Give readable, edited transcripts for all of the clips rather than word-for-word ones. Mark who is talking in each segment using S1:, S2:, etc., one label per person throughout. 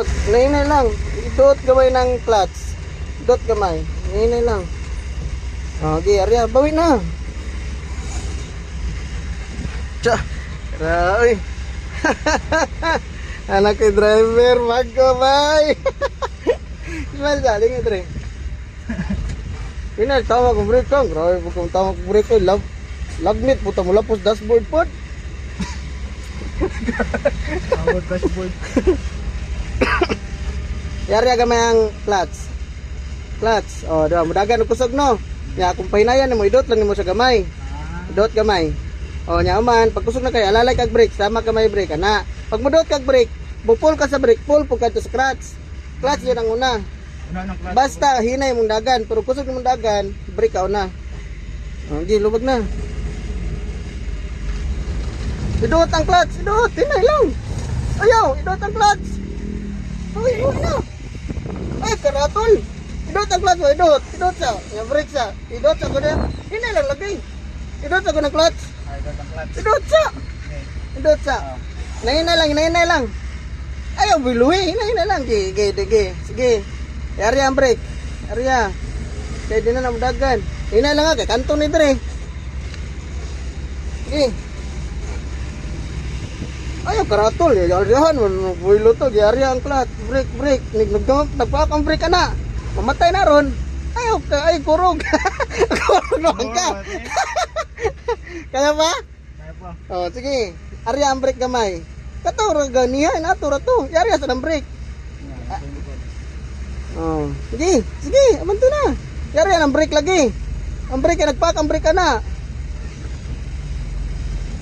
S1: Nainay lang. Idot gamay ng clutch. Idot gamay. Nainay lang. Okay, Arya, bawi na. Tsa. Raoy. Anak kay driver, magkabay. Smile galing ito rin. Pinal, tama kong brake kong. Grabe po kung tama kong brake ko. Lagmit, puta mula po sa dashboard po.
S2: Tawag dashboard.
S1: Yari gamay ang clutch. Clutch. O, diba, mudagan ang kusog no. Ya, kung pahinayan mo, idot lang mo sa gamay. Idot gamay. O, nya man, pag kusog na kayo, alalay kag brake, sama kamay brake, ana. Pag mudot kag brake, bupul ka sa brake, pull po ka to sa clutch. Clutch yun ang una. Basta hinay mong dagan, pero kusog mong dagan, brake ka una. Hindi, lubag na. Idot ang clutch, idot, hinay lang. Ayaw, idot ang clutch. Uy, na. Ay, karatol. Idot ang clutch mo, idot sa. Yung brake sa. Idot sa ko na. Hinay lang lagay. Idot sa ko ng clutch. Idot sa. Idot sa. Hinay lang. Ayaw, biluwi. Hinay lang. Sige. Area ang brake. Area. Kaya di na namudagan. Hinay lang nga. Kanto ni Dre. Sige. Ayaw, karatol. Yalrihan mo. Builo to. Area ang clutch. Brake. Nagpaak ang brake ka na. Mamatay na ron. Ayaw ka. Ay, kurog. Kurog naman ka. Kaya ba?
S2: Kaya po.
S1: Oh, sige. Area ang brake gamay. Kato, ganihan. Ato. Area sa ng brake. Oh, sige, amanto na. Yari ang brake lagi. Ang brake nagpaak ang brake ka na.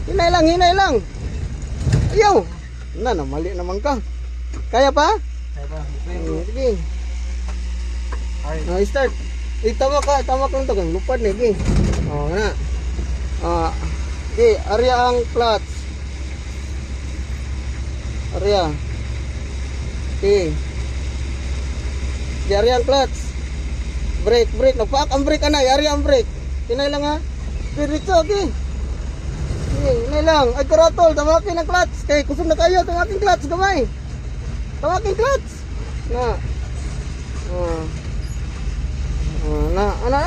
S1: Hinay lang. Ayaw. Na mali naman ka. Kaya pa?
S2: Kaya po.
S1: Sige. Oh, start. Tama ka lang to, lupad ni, sige. Oh, na. Sige, area ang clutch. Area. Okay. Yari ang clutch. Brake. Nagpaak ang brake ka na. Yari ang brake. Hinay lang ha. Diretso, okay. Hinay lang. Ay, karatol. Tawakin ang clutch. Kaya kusog na kayo. Tawakin clutch. Gamay. Tawakin clutch. Na.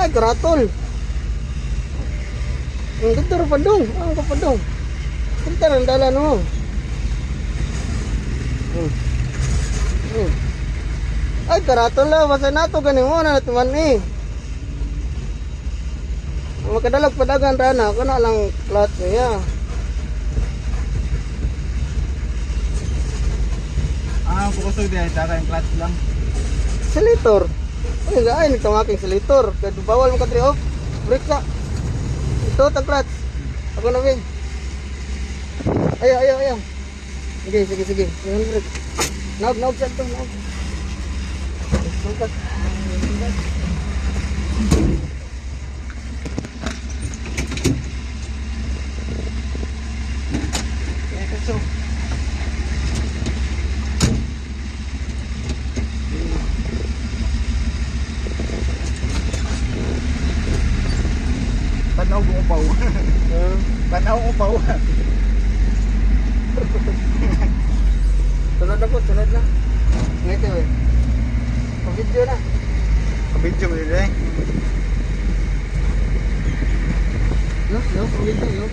S1: Ay, karatol. Ang ganda rin padong. Ang kapadong. Kita ng dalan mo. Ay, karatol na, basta nato ganing mo na natuman eh. Makadalag padagan rana, ako na lang clutch niya.
S2: Pukusog din, tsaka yung clutch lang.
S1: Silitor. Ay, nagtawaking silitor. Kaya bawal mo ka off. Brake ka. Ito, tag clutch. Ako na, Wing. Ayaw. Sige. Naog siya ito, naog. Sungkat.
S2: Tanaw mo upaw. Tanaw upaw.
S1: Sunod na. Ngayon eh. Pag-video na.
S2: Kabidyo mo nila eh.
S1: Pag-video.